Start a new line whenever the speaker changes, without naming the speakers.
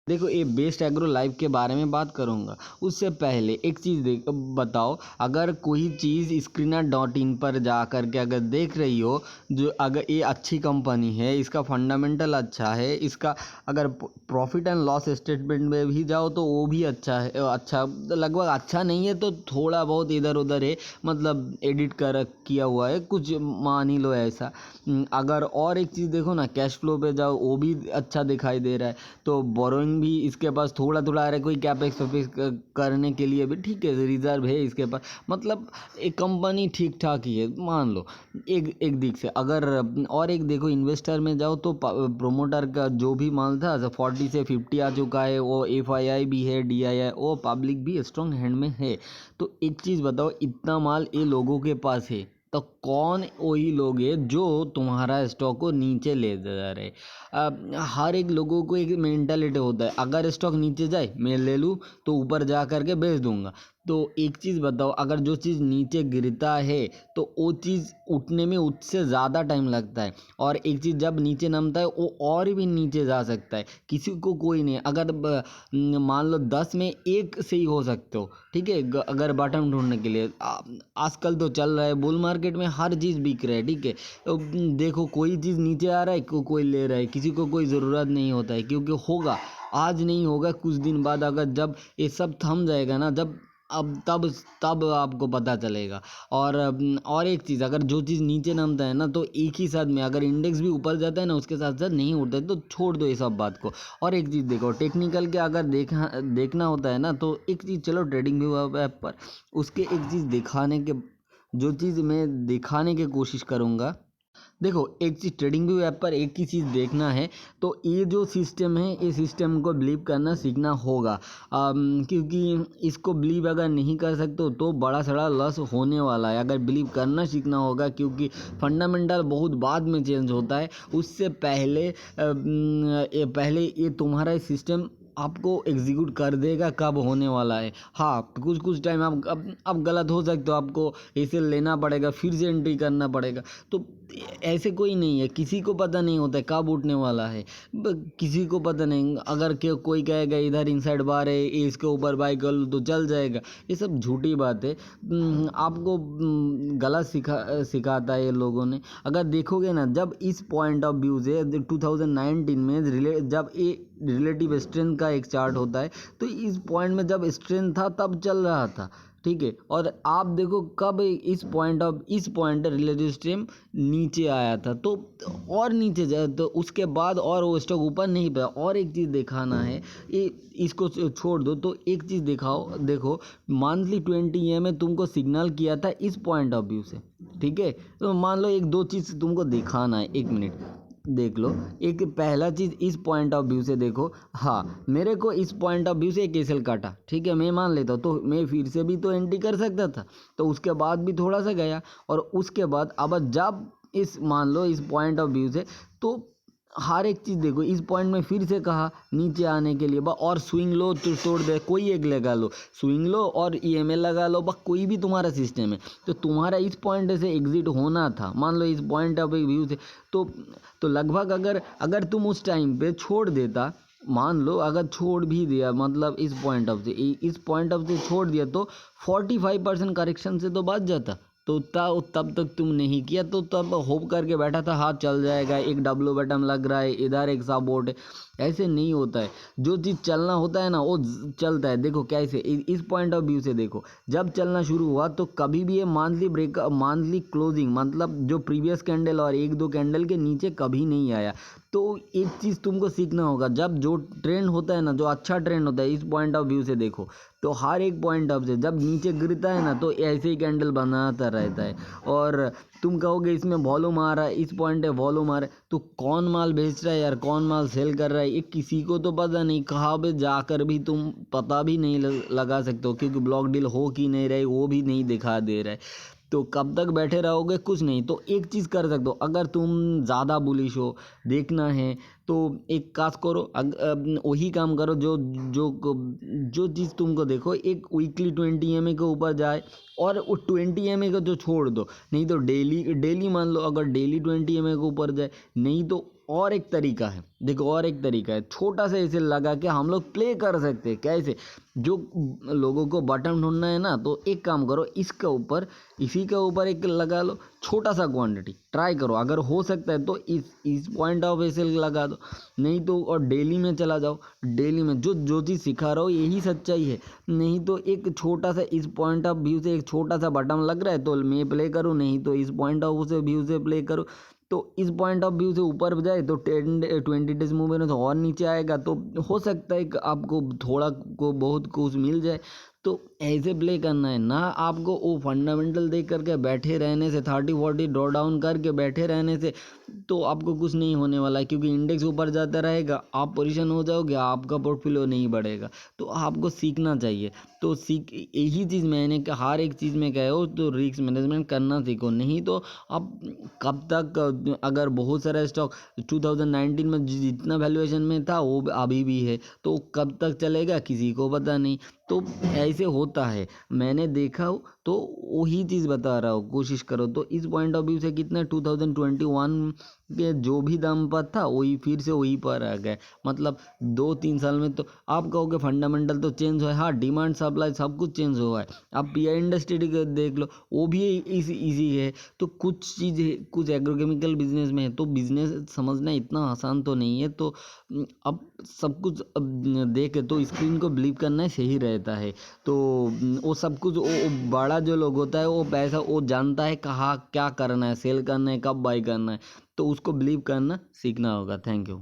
देखो ये best agro life के बारे में बात करूँगा। उससे पहले एक चीज़ बताओ, अगर कोई चीज़ screener.in पर जा कर के अगर देख रही हो, जो अगर ये अच्छी कंपनी है, इसका फंडामेंटल अच्छा है, इसका अगर प्रॉफिट एंड लॉस स्टेटमेंट में भी जाओ तो वो भी अच्छा है, अच्छा लगभग अच्छा नहीं है तो थोड़ा बहुत इधर उधर है, मतलब एडिट कर किया हुआ है, कुछ मान ही लो ऐसा। अगर और एक चीज़ देखो ना, कैश फ्लो पे जाओ, वो भी अच्छा दिखाई दे रहा है। तो बोरोइंग भी इसके पास थोड़ा थोड़ा आ रहा है, कोई कैपेक्स वैपेक्स करने के लिए भी ठीक है, रिजर्व है इसके पास, मतलब एक कंपनी ठीक ठाक ही है मान लो एक दिख से। अगर और एक देखो, इन्वेस्टर में जाओ तो प्रोमोटर का जो भी माल था 40 से 50 आ चुका है, वो FII भी है, DII, वो पब्लिक भी स्ट्रॉन्ग हैंड में है। तो एक चीज़ बताओ, इतना माल ये लोगों के पास है तो कौन वही लोग हैं जो तुम्हारा स्टॉक को नीचे ले जा रहे। हर एक लोगों को एक मेंटालिटी होता है, अगर स्टॉक नीचे जाए मैं ले लूँ तो ऊपर जा कर के बेच दूंगा। तो एक चीज़ बताओ, अगर जो चीज़ नीचे गिरता है तो वो चीज़ उठने में उससे ज़्यादा टाइम लगता है, और एक चीज़ जब नीचे नमता है वो और भी नीचे जा सकता है, किसी को कोई नहीं। अगर मान लो 10 में एक से ही हो सकते हो, ठीक है, अगर बॉटम ढूंढने के लिए आजकल तो चल रहा है बुल मार्केट में हर चीज़ बिक रहा है, ठीक है। तो देखो कोई चीज़ नीचे आ रहा है, कोई ले रहा है, किसी को कोई ज़रूरत नहीं होता है, क्योंकि होगा आज नहीं होगा कुछ दिन बाद, अगर जब ये सब थम जाएगा ना, जब अब तब आपको पता चलेगा। और एक चीज़, अगर जो चीज़ नीचे नामता है ना, तो एक ही साथ में अगर इंडेक्स भी ऊपर जाता है ना, उसके साथ साथ नहीं उठता है तो छोड़ दो ये सब बात को। और एक चीज़ देखो, टेक्निकल के अगर देखना होता है ना, तो एक चीज़ चलो ट्रेडिंग व्यू ऐप पर उसके एक चीज़ दिखाने के, जो चीज़ मैं दिखाने की कोशिश करूँगा। देखो एक चीज़ ट्रेडिंग व्यू ऐप पर एक ही चीज़ देखना है, तो ये जो सिस्टम है, ये सिस्टम को बिलीव करना सीखना होगा, क्योंकि इसको बिलीव अगर नहीं कर सकते हो तो बड़ा सड़ा लॉस होने वाला है। अगर बिलीव करना सीखना होगा, क्योंकि फंडामेंटल बहुत बाद में चेंज होता है, उससे पहले ये तुम्हारा सिस्टम आपको एग्जीक्यूट कर देगा कब होने वाला है। हाँ, कुछ टाइम आप अब गलत हो सकते हो, आपको इसे लेना पड़ेगा, फिर से एंट्री करना पड़ेगा। तो ऐसे कोई नहीं है, किसी को पता नहीं होता है कब उठने वाला है, किसी को पता नहीं। अगर कोई कहेगा इधर इनसाइड बार है, इसके ऊपर बाय कर लो तो चल जाएगा, ये सब झूठी बात है। आपको गलत सिखाता है ये लोगों ने। अगर देखोगे ना, जब इस पॉइंट ऑफ व्यू से 2019 में जब ये रिलेटिव स्ट्रेंथ का एक चार्ट होता है, तो इस पॉइंट में जब स्ट्रेंथ था तब चल रहा था, ठीक है। और आप देखो कब इस पॉइंट रिलेटिव स्ट्रेंथ नीचे आया था, तो और नीचे जाए तो उसके बाद और वो स्टॉक ऊपर नहीं पाया। और एक चीज़ दिखाना है, ये इसको छोड़ दो, तो एक चीज़ देखो मंथली 20 में तुमको सिग्नल किया था इस पॉइंट ऑफ व्यू से, ठीक है। तो मान लो एक दो चीज़ तुमको दिखाना है, एक मिनट देख लो। एक पहला चीज़ इस पॉइंट ऑफ व्यू से देखो, हाँ मेरे को इस पॉइंट ऑफ व्यू से एक एसएल काटा, ठीक है, मैं मान लेता हूँ, तो मैं फिर से भी तो एंट्री कर सकता था, तो उसके बाद भी थोड़ा सा गया, और उसके बाद अब जब इस मान लो इस पॉइंट ऑफ व्यू से, तो हर एक चीज़ देखो, इस पॉइंट में फिर से कहा नीचे आने के लिए और स्विंग लो तो तोड़ दे, कोई एक लगा लो, स्विंग लो और EML लगा लो, कोई भी तुम्हारा सिस्टम है, तो तुम्हारा इस पॉइंट से एग्जिट होना था, मान लो इस पॉइंट ऑफ व्यू से। तो लगभग अगर तुम उस टाइम पे छोड़ देता, मान लो अगर छोड़ भी दिया, मतलब इस पॉइंट ऑफ से छोड़ दिया, तो 45% करेक्शन से तो बच जाता। तो तब तक तुम नहीं किया, तो तब होप करके बैठा था हाथ चल जाएगा, एक डब्ल्यू बटन लग रहा है, इधर एक सपोर्ट है। ऐसे नहीं होता है, जो चीज़ चलना होता है ना वो चलता है। देखो कैसे, इस पॉइंट ऑफ व्यू से देखो, जब चलना शुरू हुआ तो कभी भी ये मंथली क्लोजिंग, मतलब जो प्रीवियस कैंडल और एक दो कैंडल के नीचे कभी नहीं आया। तो एक चीज़ तुमको सीखना होगा, जब जो ट्रेंड होता है ना, जो अच्छा ट्रेंड होता है, इस पॉइंट ऑफ व्यू से देखो, तो हर एक पॉइंट ऑफ से जब नीचे गिरता है ना, तो ऐसे ही कैंडल बनाता रहता है। और तुम कहोगे इसमें वॉल्यूम आ रहा है, इस पॉइंट है वॉल्यूम आ रहा है, तो कौन माल बेच रहा है यार, कौन माल सेल कर रहा है, ये किसी को तो पता नहीं। कहाँ पे जाकर भी तुम पता भी नहीं लगा सकते हो, क्योंकि ब्लॉक डील हो कि नहीं रही वो भी नहीं दिखा दे रहा है। तो कब तक बैठे रहोगे, कुछ नहीं। तो एक चीज़ कर सकते हो, अगर तुम ज़्यादा बुलिश हो, देखना है, तो एक काज करो, वही काम करो जो जो जो चीज़ तुमको देखो, एक वीकली 20 के ऊपर जाए, और वो 20 को जो छोड़ दो, नहीं तो डेली मान लो, अगर डेली 20 के ऊपर जाए, नहीं तो और एक तरीका है, देखो और एक तरीका है, छोटा सा ऐसे लगा के हम लोग प्ले कर सकते हैं। कैसे? जो लोगों को बटन ढूंढना है ना, तो एक काम करो, इसके ऊपर, इसी के ऊपर एक लगा लो, छोटा सा क्वांटिटी ट्राई करो, अगर हो सकता है तो इस पॉइंट ऑफ ऐसे लगा दो, नहीं तो और डेली में चला जाओ। डेली में जो चीज़ सिखा रहा हो यही सच्चाई है। नहीं तो एक छोटा सा इस पॉइंट ऑफ व्यू से एक छोटा सा बटन लग रहा है तो मैं प्ले करूँ, नहीं तो इस पॉइंट ऑफ व्यू से प्ले करूँ। तो इस पॉइंट ऑफ व्यू से ऊपर जाए तो 20 डेज मूव तो और नीचे आएगा, तो हो सकता है कि आपको थोड़ा को बहुत कुछ मिल जाए। तो ऐसे प्ले करना है ना, आपको वो फंडामेंटल देख करके बैठे रहने से, 30-40 ड्रॉ डाउन करके बैठे रहने से तो आपको कुछ नहीं होने वाला है, क्योंकि इंडेक्स ऊपर जाता रहेगा, आप पोजीशन हो जाओगे, आपका पोर्टफोलियो नहीं बढ़ेगा। तो आपको सीखना चाहिए। तो यही चीज़ मैंने हर एक चीज़ में कहे हो, तो रिस्क मैनेजमेंट करना सीखो, नहीं तो अब कब तक, अगर बहुत सारा स्टॉक 2019 में जितना वैल्यूएशन में था वो अभी भी है, तो कब तक चलेगा किसी को पता नहीं। तो ऐसे होता है, मैंने देखा हो तो वही चीज़ बता रहा हूँ, कोशिश करो। तो इस पॉइंट ऑफ व्यू से कितना 2021 के जो भी दाम पर था वही फिर से वही पर आ गए, मतलब 2-3 साल में। तो आप कहोगे फंडामेंटल तो चेंज हुआ है, हाँ, डिमांड सप्लाई सब कुछ चेंज हुआ है। आप पीआई इंडस्ट्री देख लो, वो भी इसी है। तो कुछ चीज़ें, कुछ एग्रोकेमिकल बिजनेस में है, तो बिजनेस समझना इतना आसान तो नहीं है। तो अब सब कुछ देख तो स्क्रीन को बिलीव करना ही सही रहता है। तो वो सब कुछ, वो बड़ा जो लोग होता है वो पैसा वो जानता है कहाँ क्या करना है, सेल करना है, कब बाई करना है, तो उसको बिलीव करना सीखना होगा। Thank you.